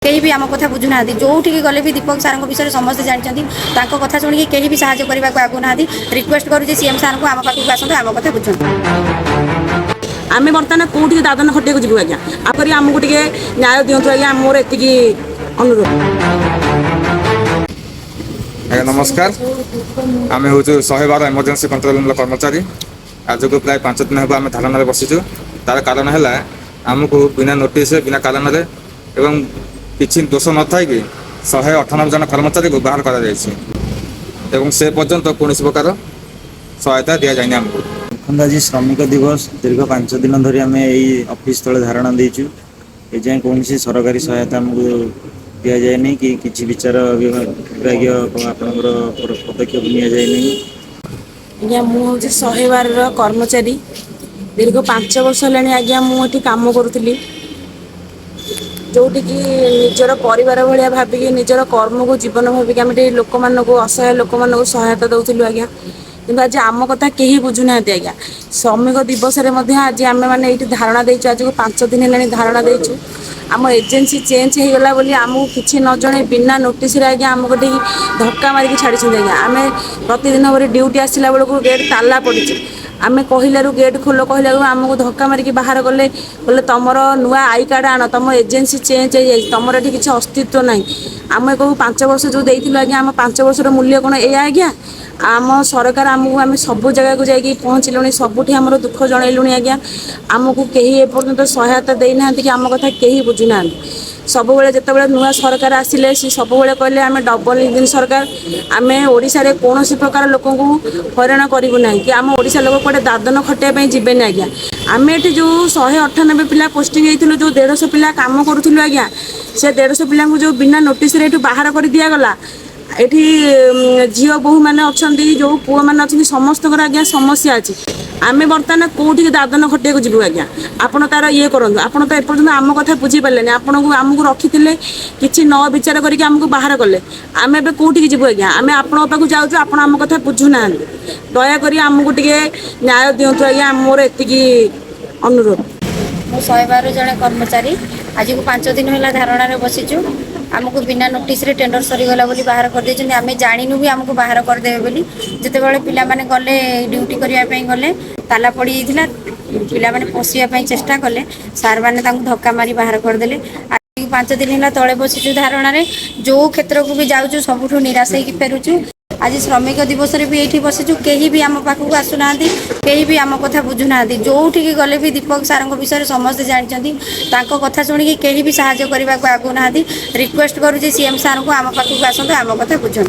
कहीं भी आम कथा बुझुना जो गले भी दीपक सार विषय समस्ते जानते कथा शुणी कहीं भी साहय करने को आगुना रिक्वेस्ट करुँच सीएम सार को आम पाखक आसतु आम कथा बुझु आम बर्तमान कौटी दादन खटिया जीव आज्ञा आपर आमको टे न्याय दिंतु आज्ञा मोर एति अनुरोध। नमस्कार आम हूँ 112 इमरजेंसी कंट्रोल रूम कर्मचारी आज को प्राय 5 दिन हम धारणा बसीचु तार कारण है आमको बिना नोटिस बिना कारण एवं किसी दोष न था कि 198 जन कर्मचारी को बाहर कर से पर्यंत कौन प्रकार सहायता दि जाए आमको। आज श्रमिक दिवस दीर्घ 5 दिन धरी आम यही ऑफिस तले धारणा देचु ए कौन सरकारी सहायता आमको दि जाए कि किसी विचार विभाग आपंकर पदक्षेप नि जाए। आज्ञा मुझे 112 कर्मचारी दीर्घ 5 वर्ष है आज्ञा मुझे कम करुली जोटि निजर परिवार भाया भाविक निजर कर्म को जीवन भाविक आम लोक मान असहाय लोक मान सहायता दौलू आज्ञा कि आज आम कथा कहीं बुझुना आज्ञा श्रमिक दिवस आज आम मैंने ये धारणा देचु आज को 5 दिन है धारणा देचु आम एजेन्सी चेंज हो गला बोली आमको किसी न जन बिना नोटिस आज्ञा आमको धक्का मारिक छाड़ी आज्ञा आम प्रतिदिन भर ड्यूटी आसला बेलू गेट ताला पड़ी आम कहलू गेट खोल कहलू आमको धक्का मारिक बाहर गले बोले तुम नुआ आई कार्ड आण तुम एजेन्सी चेंज हो तुम ये किसी अस्तित्व ना आम कहूँ 5 वर्ष जो देती आज्ञा आम 5 वर्षर मूल्य कौन ए आज्ञा आम सरकार आमको आम सब जगह को जाकि पहुँचलुँ सबुठी आम दुख जनइलुँ आज्ञा आमको कहीं एपर्यंत सहायता देना कि आम कथा कहीं बुझुना सब जो नुआ सरकार आसिले सी सब कहले आम डबल इंजिन सरकार आम ओडिशा रे कौन प्रकार लोक हईराण करूँ ना कि आम ओडिशा लोक कड़े दादन खटिया जीवेनि आज्ञा आम ये जो 198 पिला पोस्टिंग होती जो 150 पिला कम करूँ आज्ञा से 150 पिला जो बिना नोटिस बाहर कर दिगला एठी झील बोहू मैंने अच्छा जो पुआ मैंने अच्छा समस्त आज्ञा समस्या अच्छी आम बर्तमान कौटी दादन खटिया जीव आज्ञा आपड़ तार ये करूँ आपड़ तो एपर्तन आम कथा बुझीपारे आपन को आमको रखी किसी न विचार करके आमको बाहर कले आम ए कौटी जीव आज्ञा आम आपण पाक जाऊँ आप आम कथा बुझुना दयाकोरी आमको टे न्याय दिंतु आज्ञा मोर एति अनुरोध। मु 112 जन कर्मचारी आज को 5 दिन है धारणा बसीचु आमको बिना नोटिस रे टेंडर सरीगला बोली बाहर कर देछन आमे जानिनु भी आमको बाहर कर देबे बोली जते बेले पिला माने गले ड्यूटी करिया पई गले ताला पड़ी जाइथिला पिला माने पसिया पई चेष्टा कले सार माने तांको धक्का मारी बाहर कर देले। आज 5 दिन है तळे बसीचु धारणा रे जो क्षेत्र को भी जाउचु सबुठु निराश होई फेरुचु आज श्रमिक दिवस भी ये बसीचु कहीं भी आम पाखक आसुना कहीं भी आम कथा बुझुना जो गले भी दीपक सार विषय समस्ते जानते कथा शुणी कहीं भी साहय करने को आगुना रिक्वेस्ट करुँच सीएम सार को आम पाखक आसतु आम कथा बुझु।